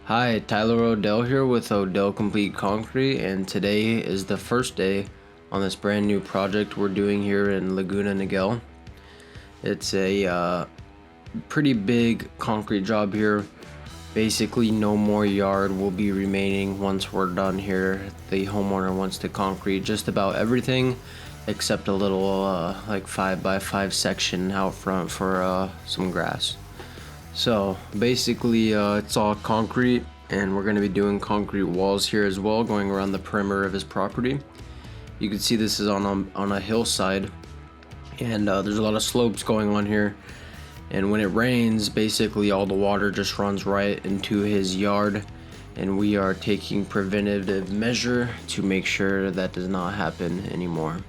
Hi, Tyler Odell here with Odell Complete Concrete, and today is the first day on this brand new project we're doing here in Laguna Niguel. It's a pretty big concrete job here. Basically, no more yard will be remaining once we're done here. The homeowner wants to concrete just about everything except a little like 5x5 section out front for some grass. So basically it's all concrete, and we're going to be doing concrete walls here as well going around the perimeter of his property. You can see this is on a hillside, and there's a lot of slopes going on here, and when it rains basically all the water just runs right into his yard, and we are taking preventative measure to make sure that does not happen anymore.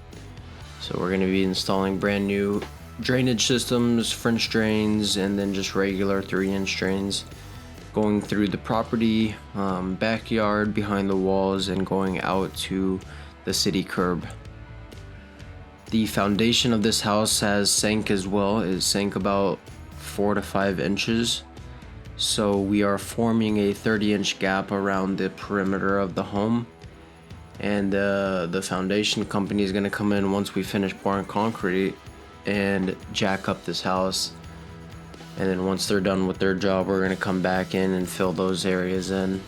So we're going to be installing brand new drainage systems, French drains, and then just regular 3-inch drains going through the property, backyard, behind the walls, and going out to the city curb. The foundation of this house has sank as well. It sank about 4 to 5 inches. So we are forming a 30-inch gap around the perimeter of the home. And the foundation company is going to come in once we finish pouring concrete and jack up this house, and then once they're done with their job, we're going to come back in and fill those areas in.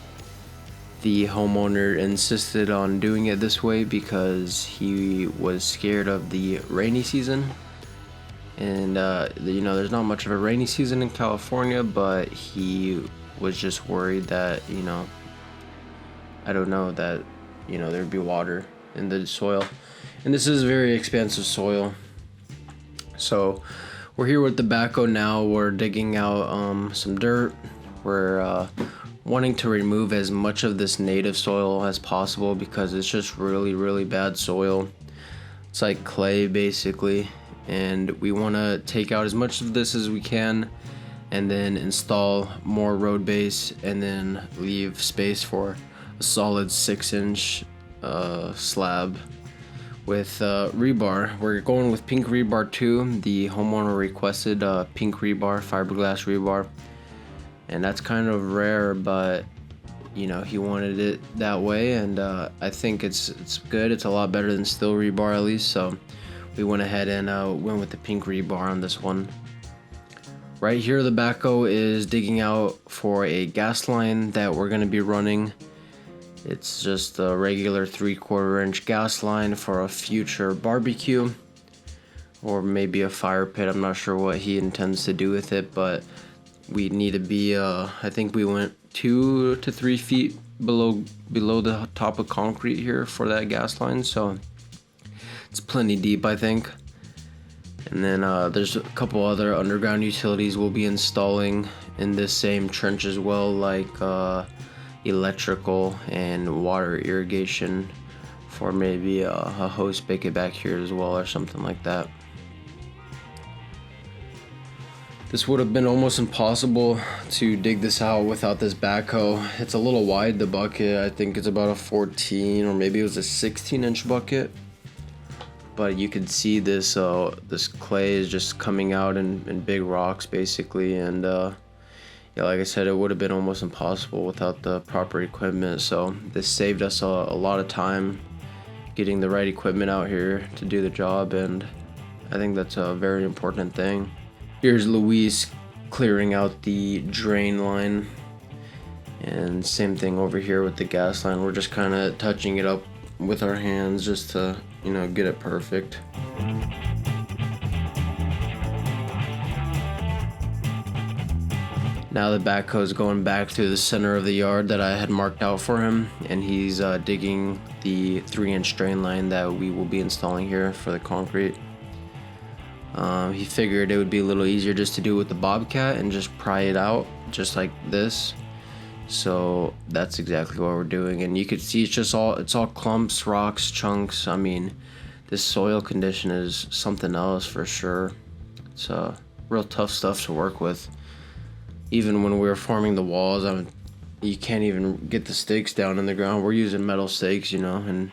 The homeowner insisted on doing it this way because he was scared of the rainy season, and there's not much of a rainy season in California, but he was just worried that there'd be water in the soil, and this is very expensive soil. So we're here with the backhoe now. We're digging out some dirt. We're wanting to remove as much of this native soil as possible because it's just really, really bad soil. It's like clay basically, and we want to take out as much of this as we can and then install more road base and then leave space for a solid 6-inch slab with rebar. We're going with pink rebar too. The homeowner requested pink rebar, fiberglass rebar, and that's kind of rare, but he wanted it that way, and I think it's good. It's a lot better than steel rebar at least, so we went ahead and went with the pink rebar on this one. Right here the backhoe is digging out for a gas line that we're going to be running. It's just a regular 3/4 inch gas line for a future barbecue or maybe a fire pit. I'm not sure what he intends to do with it, but we need to be I think we went 2 to 3 feet below the top of concrete here for that gas line, so it's plenty deep, I think. And then there's a couple other underground utilities we'll be installing in this same trench as well, like electrical and water irrigation for maybe a hose spigot back here as well or something like that. This would have been almost impossible to dig this out without this backhoe. It's a little wide, the bucket. I think it's about a 14 or maybe it was a 16-inch bucket. But you can see this clay is just coming out in big rocks basically, and like I said, it would have been almost impossible without the proper equipment. So this saved us a lot of time getting the right equipment out here to do the job, and I think that's a very important thing. Here's Luis clearing out the drain line, and same thing over here with the gas line. We're just kind of touching it up with our hands just to get it perfect. Now the backhoe is going back through the center of the yard that I had marked out for him, and he's digging the 3-inch drain line that we will be installing here for the concrete. He figured it would be a little easier just to do it with the bobcat and just pry it out just like this. So that's exactly what we're doing, and you can see it's all clumps, rocks, chunks. I mean, this soil condition is something else for sure. It's real tough stuff to work with. Even when we were forming the walls, you can't even get the stakes down in the ground. We're using metal stakes, and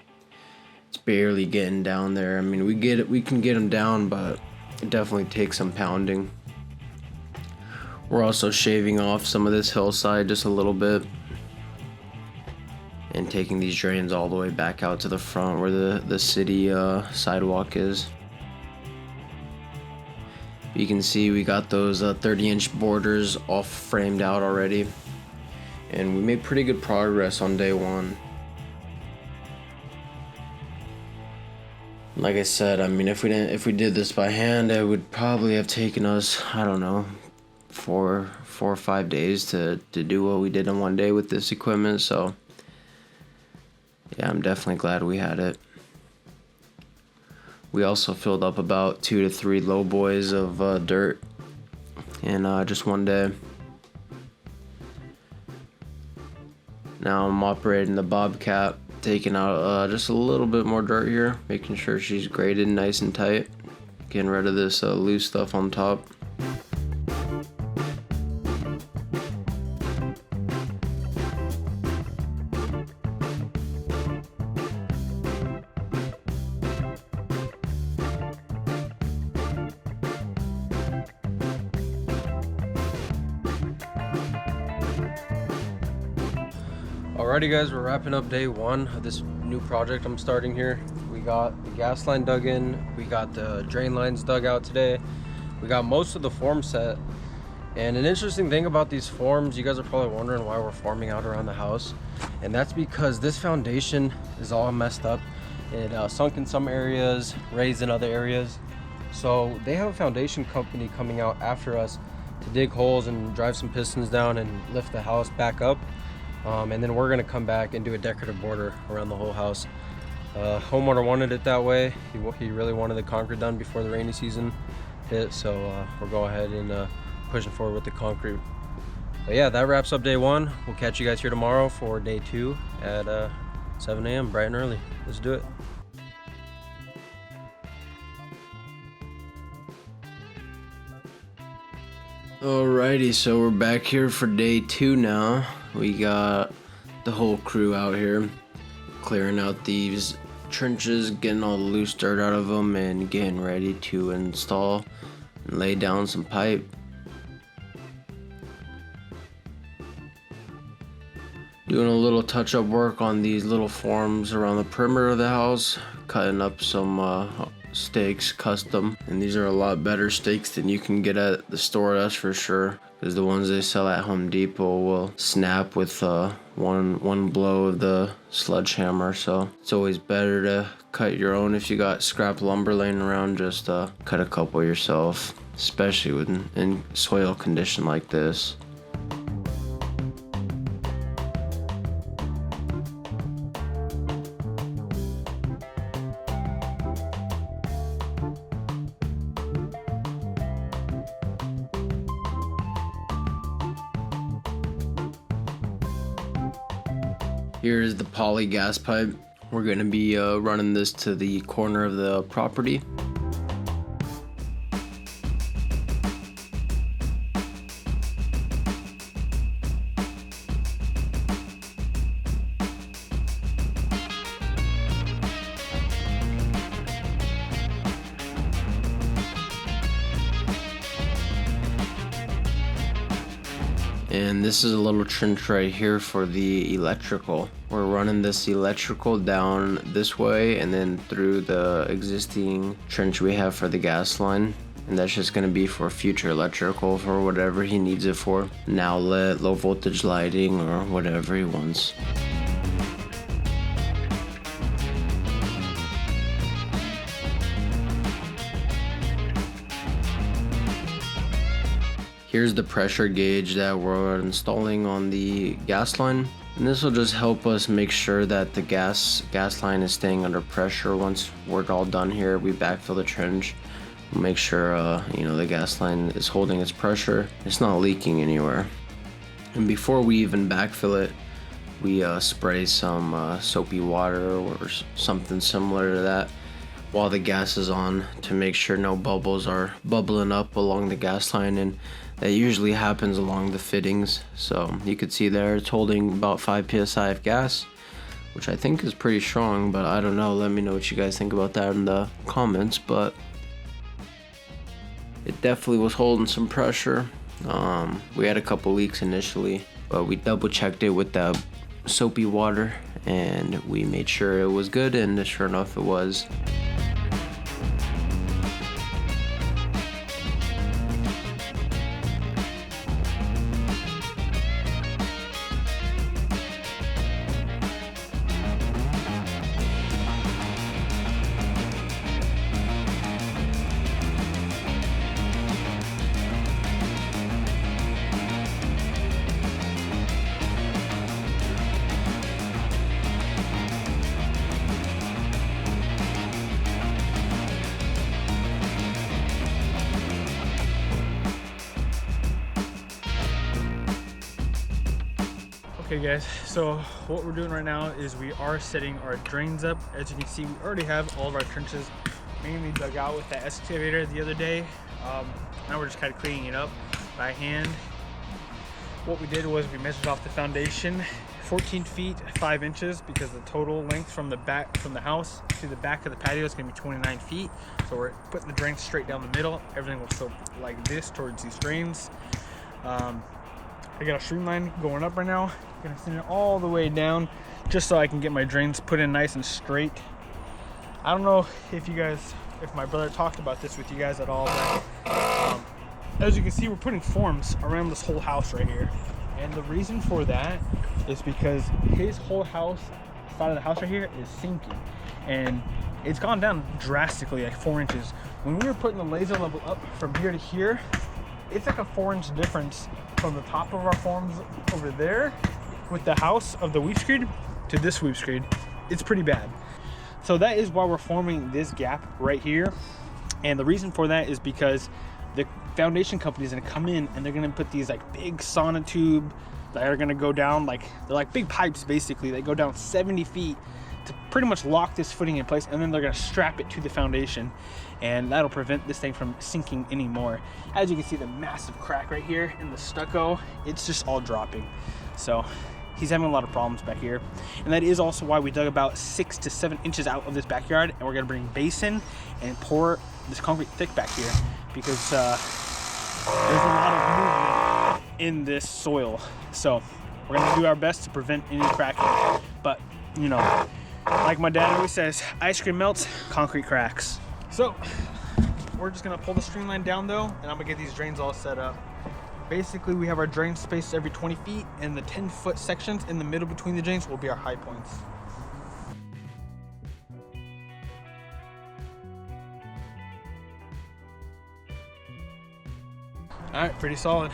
it's barely getting down there. I mean, we can get them down, but it definitely takes some pounding. We're also shaving off some of this hillside just a little bit and taking these drains all the way back out to the front where the city sidewalk is. You can see we got those 30-inch borders all framed out already, and we made pretty good progress on day one. Like I said, I mean, if we did this by hand, it would probably have taken us, I don't know, 4 or 5 days to do what we did in one day with this equipment. So yeah, I'm definitely glad we had it. We also filled up about 2 to 3 low boys of dirt in just one day. Now I'm operating the Bobcat, taking out just a little bit more dirt here, making sure she's graded nice and tight, getting rid of this loose stuff on top. Alrighty guys, we're wrapping up day one of this new project I'm starting here. We got the gas line dug in, we got the drain lines dug out today, we got most of the form set. And an interesting thing about these forms, you guys are probably wondering why we're forming out around the house, and that's because this foundation is all messed up. It sunk in some areas, raised in other areas. So they have a foundation company coming out after us to dig holes and drive some pistons down and lift the house back up. And then we're gonna come back and do a decorative border around the whole house. Homeowner wanted it that way. He really wanted the concrete done before the rainy season hit, so we're going ahead and pushing forward with the concrete. But yeah, that wraps up day one. We'll catch you guys here tomorrow for day two at 7 a.m. bright and early. Let's do it. Alrighty, so we're back here for day two now. We got the whole crew out here clearing out these trenches, getting all the loose dirt out of them, and getting ready to install and lay down some pipe. Doing a little touch-up work on these little forms around the perimeter of the house, cutting up some stakes custom, and these are a lot better stakes than you can get at the store, that's for sure, because the ones they sell at Home Depot will snap with one blow of the sledgehammer. So it's always better to cut your own. If you got scrap lumber laying around, just cut a couple yourself, especially in soil condition like this. Here is the poly gas pipe. We're going to be running this to the corner of the property. And this is a little trench right here for the electrical. We're running this electrical down this way and then through the existing trench we have for the gas line. And that's just going to be for future electrical for whatever he needs it for. An outlet, low voltage lighting, or whatever he wants. Here's the pressure gauge that we're installing on the gas line, and this will just help us make sure that the gas line is staying under pressure. Once we're all done here, we backfill the trench, we'll make sure the gas line is holding its pressure, it's not leaking anywhere. And before we even backfill it, we spray some soapy water or something similar to that while the gas is on to make sure no bubbles are bubbling up along the gas line, and that usually happens along the fittings. So you could see there it's holding about 5 psi of gas, which I think is pretty strong, but I don't know. Let me know what you guys think about that in the comments. But it definitely was holding some pressure. We had a couple leaks initially, but we double checked it with the soapy water, and we made sure it was good, and sure enough it was. Okay guys, so what we're doing right now is we are setting our drains up. As you can see, we already have all of our trenches mainly dug out with the excavator the other day. Now we're just kind of cleaning it up by hand. What we did was we measured off the foundation 14 feet 5 inches, because the total length from the back from the house to the back of the patio is going to be 29 feet. So we're putting the drains straight down the middle. Everything will slope like this towards these drains. I got a streamline going up right now. I'm gonna send it all the way down just so I can get my drains put in nice and straight. I don't know if my brother talked about this with you guys at all, but as you can see, we're putting forms around this whole house right here. And the reason for that is because his whole house, side of the house right here, is sinking. And it's gone down drastically, like 4 inches. When we were putting the laser level up from here to here, it's like a 4-inch difference from the top of our forms over there with the house of the weep screed to this weep screed. It's pretty bad. So that is why we're forming this gap right here. And the reason for that is because the foundation company is going to come in and they're going to put these like big sonotube that are going to go down, like they're like big pipes basically. They go down 70 feet to pretty much lock this footing in place, and then they're going to strap it to the foundation, and that'll prevent this thing from sinking anymore. As you can see, the massive crack right here in the stucco, it's just all dropping. So he's having a lot of problems back here, and that is also why we dug about 6 to 7 inches out of this backyard, and we're going to bring base in and pour this concrete thick back here, because there's a lot of movement in this soil. So we're going to do our best to prevent any cracking. But you know, like my dad always says, ice cream melts, concrete cracks. So we're just gonna pull the streamline down though, and I'm gonna get these drains all set up. Basically, we have our drains spaced every 20 feet, and the 10-foot sections in the middle between the drains will be our high points. All right, pretty solid.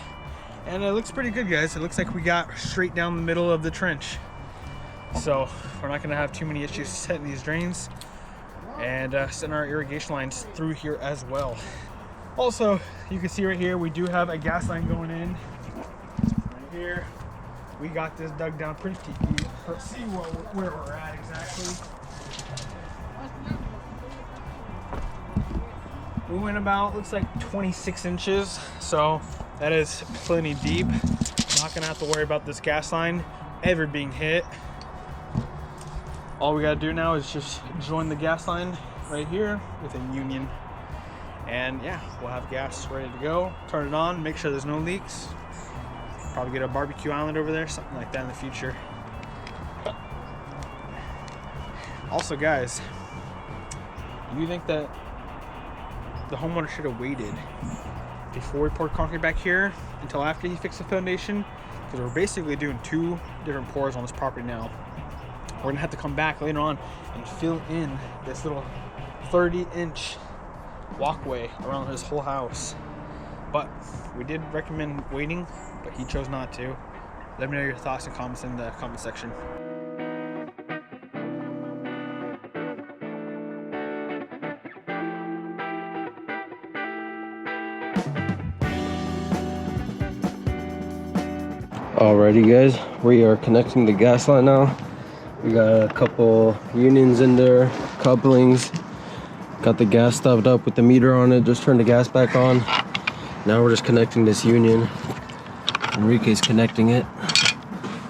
And it looks pretty good, guys. It looks like we got straight down the middle of the trench. So we're not gonna have too many issues setting these drains and setting our irrigation lines through here as well. Also, you can see right here, we do have a gas line going in right here. We got this dug down pretty deep. Let's see where we're at exactly. We went about, looks like 26 inches. So that is plenty deep. Not gonna have to worry about this gas line ever being hit. All we gotta do now is just join the gas line right here with a union. And yeah, we'll have gas ready to go. Turn it on, make sure there's no leaks. Probably get a barbecue island over there, something like that in the future. Also guys, do you think that the homeowner should have waited before we poured concrete back here until after he fixed the foundation? Because we're basically doing 2 different pours on this property now. We're gonna have to come back later on and fill in this little 30-inch walkway around his whole house. But we did recommend waiting, but he chose not to. Let me know your thoughts and comments in the comment section. Alrighty guys, we are connecting the gas line now. We got a couple unions in there, couplings. Got the gas stuffed up with the meter on it, just turned the gas back on. Now we're just connecting this union. Enrique's connecting it.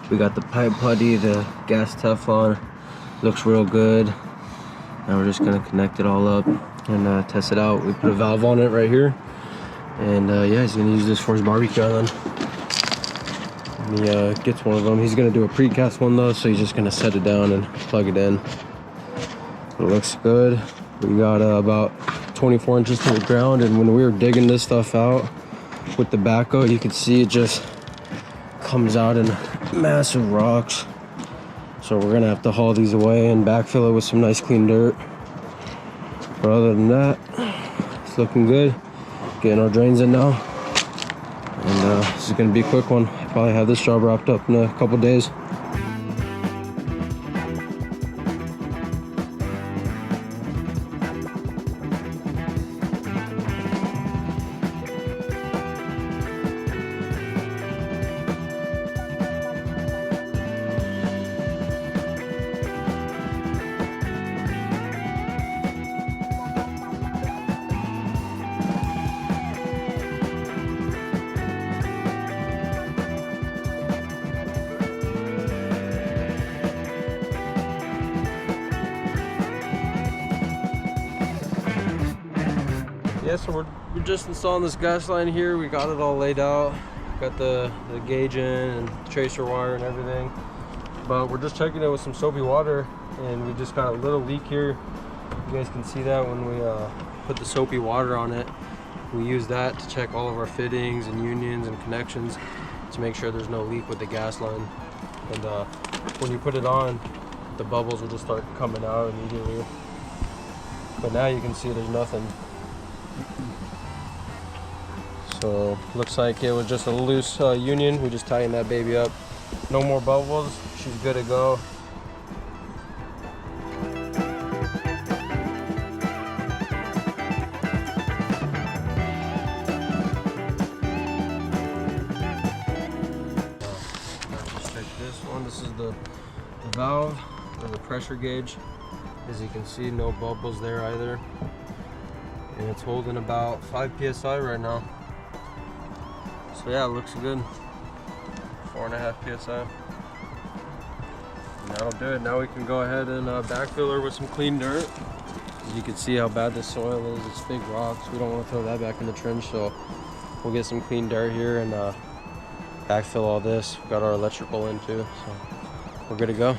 We got the pipe putty, the gas Teflon. Looks real good. Now we're just gonna connect it all up and test it out. We put a valve on it right here. And yeah, he's gonna use this for his barbecue island. He gets one of them. He's gonna do a precast one though, so he's just gonna set it down and plug it in. It looks good. We got about 24 inches to the ground, and when we were digging this stuff out with the backhoe, you could see it just comes out in massive rocks. So we're gonna have to haul these away and backfill it with some nice clean dirt. But other than that, it's looking good. Getting our drains in now. And this is gonna be a quick one. Probably have this job wrapped up in a couple days. Yeah, so we're just installing this gas line here. We got it all laid out. Got the gauge in and tracer wire and everything. But we're just checking it with some soapy water, and we just got a little leak here. You guys can see that when we put the soapy water on it. We use that to check all of our fittings and unions and connections to make sure there's no leak with the gas line. And when you put it on, the bubbles will just start coming out immediately. But now you can see there's nothing. So looks like it was just a loose union. We just tightened that baby up. No more bubbles. She's good to go. Just check this one. This is the valve or the pressure gauge. As you can see, no bubbles there either. And it's holding about 5 psi right now. So yeah, it looks good. 4.5 psi. And that'll do it. Now we can go ahead and backfill her with some clean dirt. As you can see how bad the soil is. It's big rocks. We don't want to throw that back in the trench, so we'll get some clean dirt here and backfill all this. We've got our electrical in too, so we're good to go.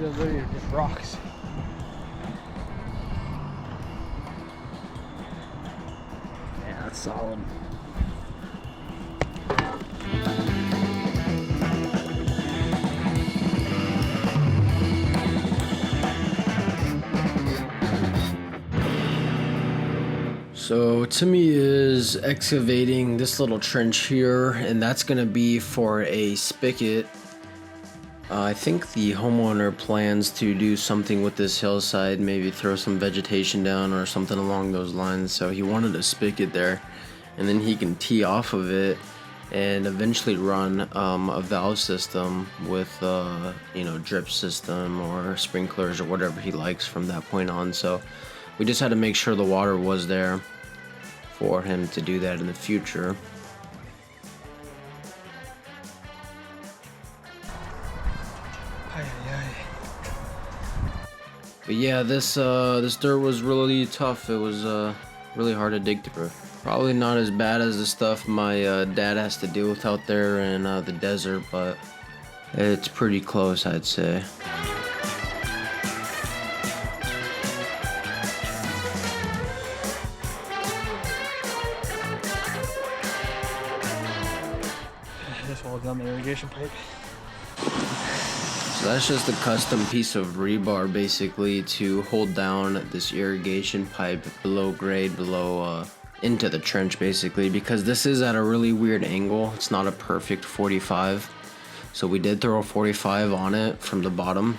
Those are just rocks. Yeah, that's solid. So Timmy is excavating this little trench here, and that's gonna be for a spigot. I think the homeowner plans to do something with this hillside, maybe throw some vegetation down or something along those lines. So he wanted a spigot there, and then he can tee off of it and eventually run a valve system with drip system or sprinklers or whatever he likes from that point on. So we just had to make sure the water was there for him to do that in the future. But yeah, this dirt was really tough. It was really hard to dig through. Probably not as bad as the stuff my dad has to deal with out there in the desert, but it's pretty close, I'd say. This wall down the irrigation pipe. So that's just a custom piece of rebar basically to hold down this irrigation pipe below grade, below into the trench basically, because this is at a really weird angle. It's not a perfect 45. So we did throw a 45 on it from the bottom,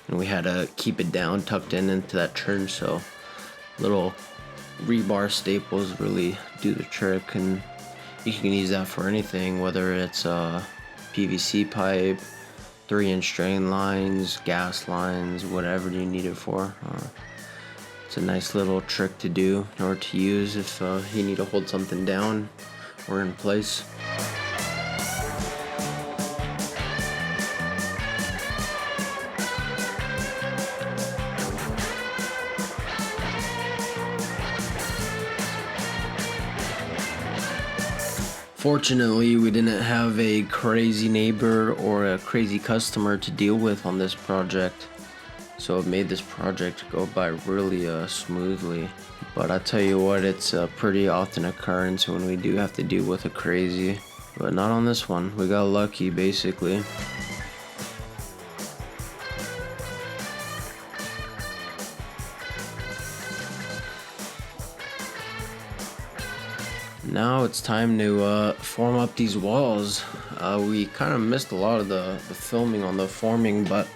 and we had to keep it down, tucked in into that trench. So little rebar staples really do the trick, and you can use that for anything, whether it's PVC pipe, 3-inch drain lines, gas lines, whatever you need it for. It's a nice little trick to do or to use if you need to hold something down or in place. Fortunately, we didn't have a crazy neighbor or a crazy customer to deal with on this project, so it made this project go by really smoothly. But I tell you what, it's a pretty often occurrence when we do have to deal with a crazy, but not on this one. We got lucky basically. Now it's time to form up these walls. We kind of missed a lot of the filming on the forming, but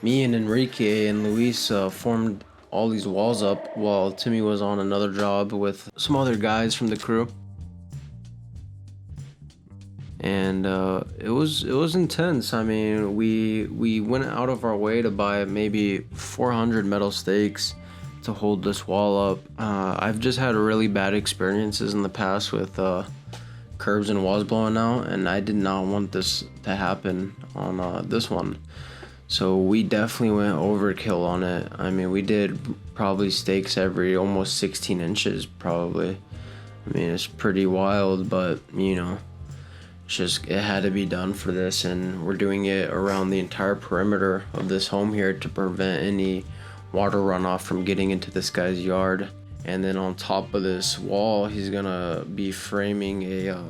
me and Enrique and Luis formed all these walls up while Timmy was on another job with some other guys from the crew. And it was intense. I mean, we went out of our way to buy maybe 400 metal stakes to hold this wall up. I've just had really bad experiences in the past with curbs and walls blowing out, and I did not want this to happen on this one. So we definitely went overkill on it. I mean, we did probably stakes every almost 16 inches probably. I mean, it's pretty wild, but you know, it had to be done for this, and we're doing it around the entire perimeter of this home here to prevent any water runoff from getting into this guy's yard. And then on top of this wall, he's gonna be framing a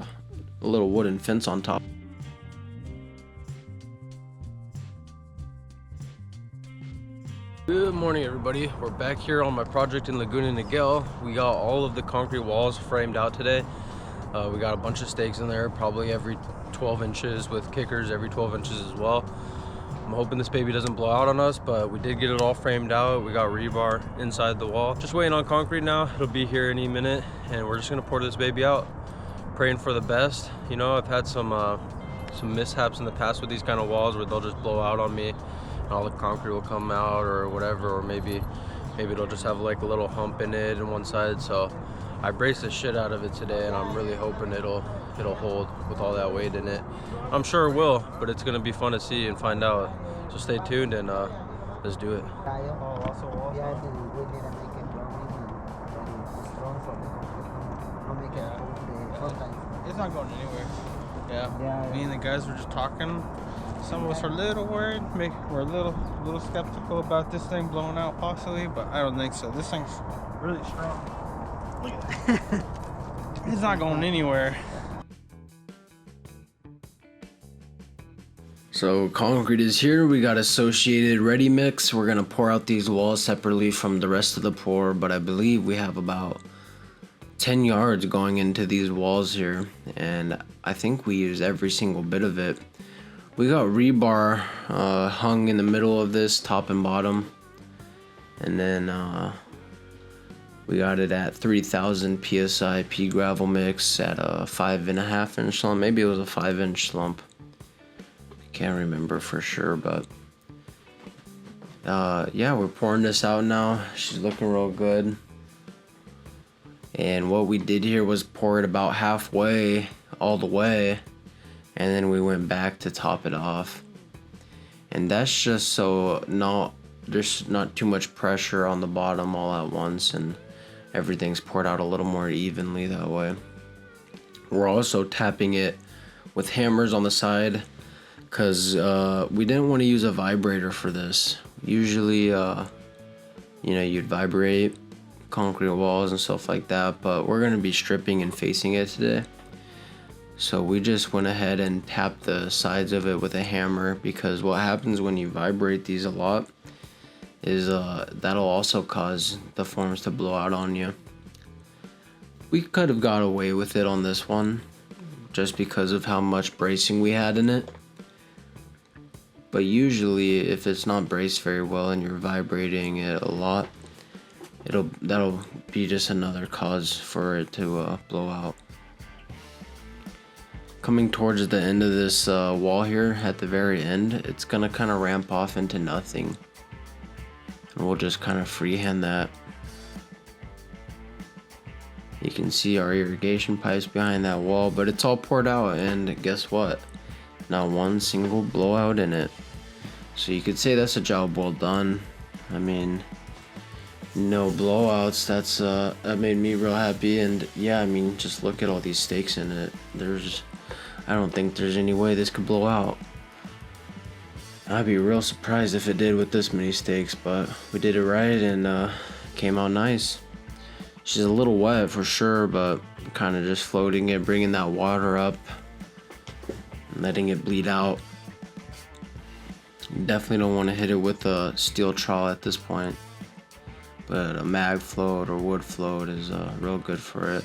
little wooden fence on top. Good morning, everybody. We're back here on my project in Laguna Niguel. We got all of the concrete walls framed out today. We got a bunch of stakes in there, probably every 12 inches with kickers every 12 inches as well. I'm hoping this baby doesn't blow out on us, but we did get it all framed out. We got rebar inside the wall. Just waiting on concrete now. It'll be here any minute, and we're just gonna pour this baby out, praying for the best. You know, I've had some mishaps in the past with these kind of walls where they'll just blow out on me and all the concrete will come out or whatever, or maybe it'll just have like a little hump in it on one side. So I braced the shit out of it today, and I'm really hoping it'll hold with all that weight in it. I'm sure it will, but it's gonna be fun to see and find out. So stay tuned and let's do it. It's not going anywhere. Yeah. Me and the guys were just talking. Some of us are a little worried. We're a little skeptical about this thing blowing out possibly, but I don't think so. This thing's really strong. Look at that. It's not going anywhere. So concrete is here. We got associated ready mix. We're gonna pour out these walls separately from the rest of the pour, but I believe we have about 10 yards going into these walls here, and I think we use every single bit of it. We got rebar hung in the middle of this, top and bottom, and then we got it at 3000 psi pea gravel mix at a 5.5 inch lump. Maybe it was a 5-inch lump. Can't remember for sure, but yeah, we're pouring this out now. She's looking real good. And what we did here was pour it about halfway all the way, and then we went back to top it off. And that's just so there's not too much pressure on the bottom all at once, and everything's poured out a little more evenly that way. We're also tapping it with hammers on the side because we didn't want to use a vibrator for this. Usually you'd vibrate concrete walls and stuff like that, but we're going to be stripping and facing it today. So we just went ahead and tapped the sides of it with a hammer, because what happens when you vibrate these a lot is that'll also cause the forms to blow out on you. We could have got away with it on this one just because of how much bracing we had in it. But usually if it's not braced very well and you're vibrating it a lot, that'll be just another cause for it to blow out. Coming towards the end of this wall here, at the very end, it's gonna kind of ramp off into nothing, and we'll just kind of freehand that. You can see our irrigation pipes behind that wall, but it's all poured out, and guess what? Not one single blowout in it. So you could say that's a job well done. I mean, no blowouts. That made me real happy. And yeah, I mean, just look at all these stakes in it. I don't think there's any way this could blow out. I'd be real surprised if it did with this many stakes, but we did it right, and came out nice. She's a little wet for sure, but kind of just floating it, bringing that water up, and letting it bleed out. Definitely don't want to hit it with a steel trowel at this point, but a mag float or wood float is real good for it.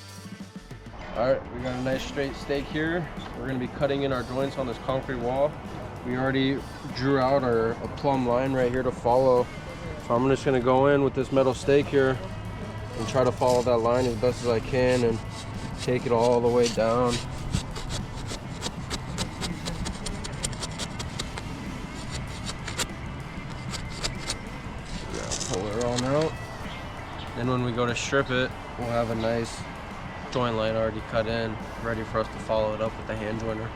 Alright, we got a nice straight stake here. We're going to be cutting in our joints on this concrete wall. We already drew out a plumb line right here to follow. So I'm just going to go in with this metal stake here and try to follow that line as best as I can and take it all the way down. Pull it on out. Then when we go to strip it, we'll have a nice joint line already cut in, ready for us to follow it up with the hand joiner.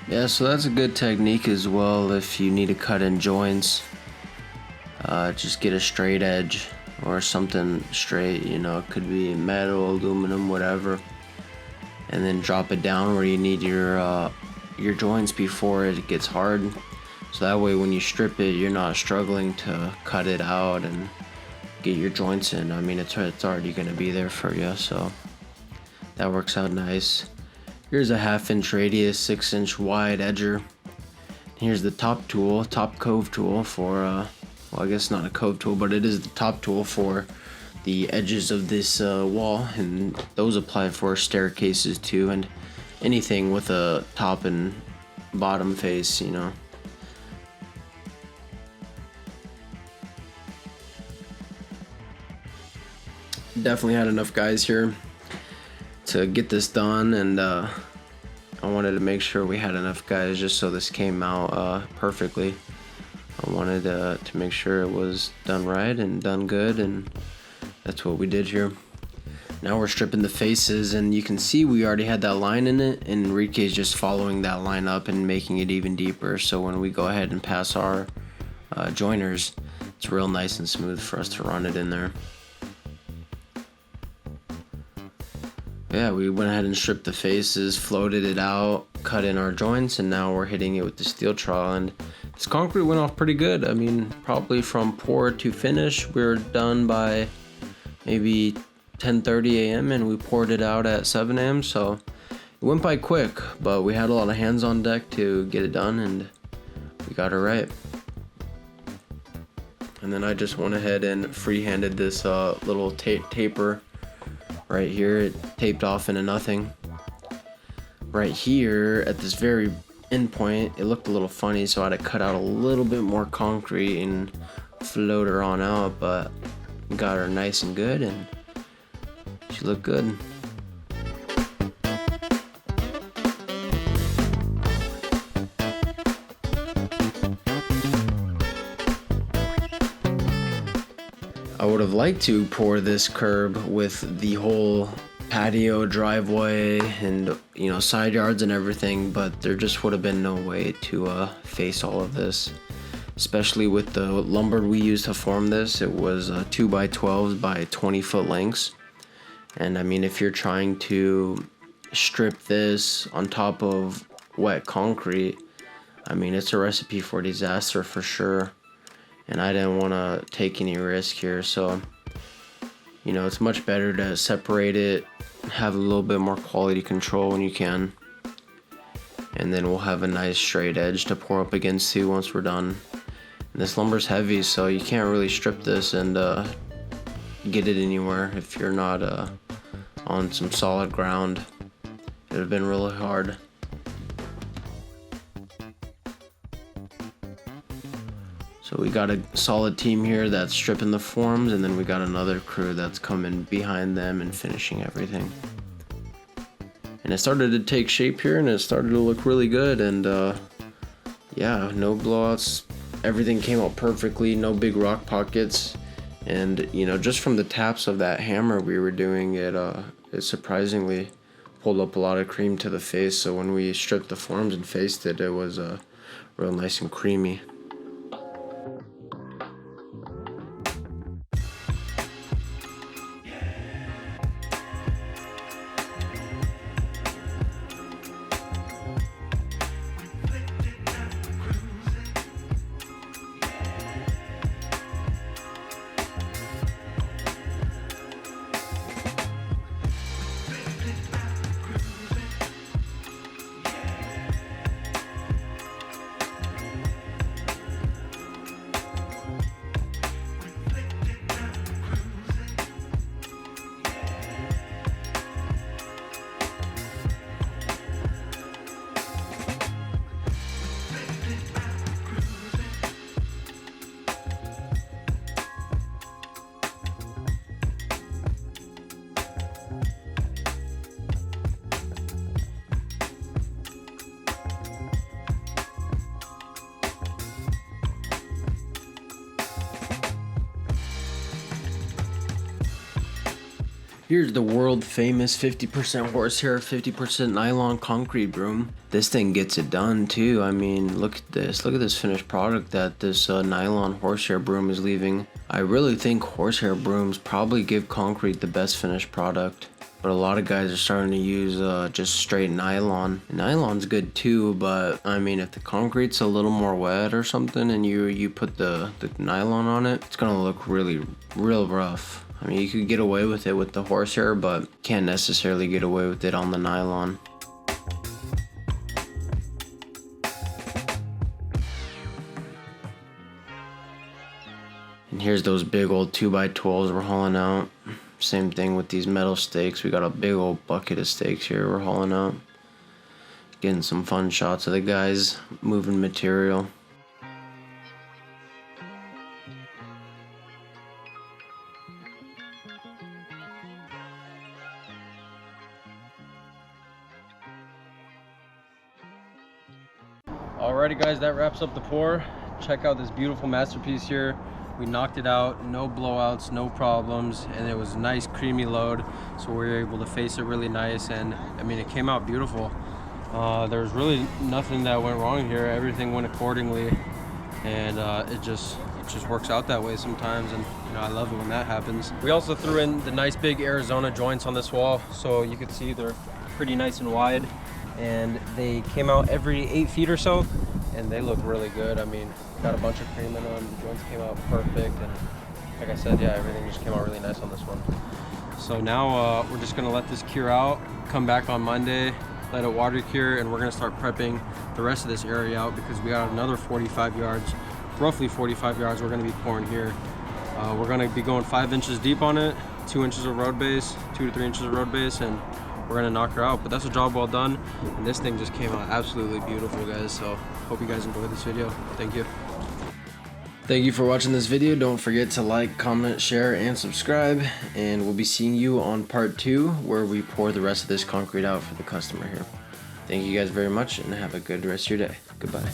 Yeah, so that's a good technique as well if you need to cut in joints. Just get a straight edge or something straight, it could be metal, aluminum, whatever, and then drop it down where you need your joints before it gets hard. So that way when you strip it, you're not struggling to cut it out and get your joints in. I mean, it's already going to be there for you, so that works out nice. Here's a 1/2 inch radius, 6 inch wide edger. Here's the top cove tool for well, I guess not a cove tool, but it is the top tool for the edges of this wall, and those apply for staircases too, and anything with a top and bottom face, Definitely had enough guys here to get this done, and I wanted to make sure we had enough guys just so this came out perfectly. I wanted to make sure it was done right and done good, and that's what we did here. Now we're stripping the faces, and you can see we already had that line in it, and Enrique's just following that line up and making it even deeper, so when we go ahead and pass our joiners, it's real nice and smooth for us to run it in there. Yeah, we went ahead and stripped the faces, floated it out, cut in our joints, and now we're hitting it with the steel trowel, and this concrete went off pretty good. I mean, probably from pour to finish, we were done by maybe 10:30 a.m. and we poured it out at 7 a.m. So it went by quick, but we had a lot of hands on deck to get it done, and we got it right. And then I just went ahead and freehanded this little taper right here. It taped off into nothing. Right here at this very end point, it looked a little funny, so I had to cut out a little bit more concrete and float her on out, but got her nice and good, and she looked good. I would have liked to pour this curb with the whole patio, driveway, and side yards and everything, but there just would have been no way to face all of this, especially with the lumber we used to form this. It was 2x12s by 20-foot lengths, and I mean, if you're trying to strip this on top of wet concrete, I mean, it's a recipe for disaster for sure, and I didn't want to take any risk here. So it's much better to separate it, have a little bit more quality control when you can, and then we'll have a nice straight edge to pour up against too once we're done. And this lumber's heavy, so you can't really strip this and get it anywhere if you're not on some solid ground. It would have been really hard. So we got a solid team here that's stripping the forms, and then we got another crew that's coming behind them and finishing everything. And it started to take shape here, and it started to look really good, and yeah, no blowouts. Everything came out perfectly, no big rock pockets, and just from the taps of that hammer we were doing, it surprisingly pulled up a lot of cream to the face. So when we stripped the forms and faced it, it was real nice and creamy. Here's the world famous 50% horsehair, 50% nylon concrete broom. This thing gets it done too. I mean, look at this. Look at this finished product that this nylon horsehair broom is leaving. I really think horsehair brooms probably give concrete the best finished product. But a lot of guys are starting to use just straight nylon. Nylon's good too, but I mean, if the concrete's a little more wet or something and you put the nylon on it, it's gonna look real rough. I mean, you could get away with it with the horsehair, but can't necessarily get away with it on the nylon. And here's those big old 2x12s we're hauling out. Same thing with these metal stakes. We got a big old bucket of stakes here we're hauling out. Getting some fun shots of the guys moving material. Alrighty guys, that wraps up the pour. Check out this beautiful masterpiece here. We knocked it out, no blowouts, no problems, and it was a nice creamy load, so we were able to face it really nice, and I mean, it came out beautiful. There's really nothing that went wrong here. Everything went accordingly, and it just works out that way sometimes, and I love it when that happens. We also threw in the nice big Arizona joints on this wall, so you can see they're pretty nice and wide, and they came out every 8 feet or so, and they look really good. I mean, got a bunch of cream in them, the joints came out perfect, and like I said, yeah, everything just came out really nice on this one. So now we're just gonna let this cure out, come back on Monday, let it water cure, and we're gonna start prepping the rest of this area out because we got another 45 yards, roughly 45 yards we're gonna be pouring here. We're gonna be going 5 inches deep on it, 2 inches of road base, 2 to 3 inches of road base, and we're gonna knock her out. But that's a job well done, and this thing just came out absolutely beautiful, guys. So hope you guys enjoyed this video. Thank you. Thank you for watching this video. Don't forget to like, comment, share, and subscribe, and we'll be seeing you on part 2 where we pour the rest of this concrete out for the customer here. Thank you guys very much, and have a good rest of your day. Goodbye.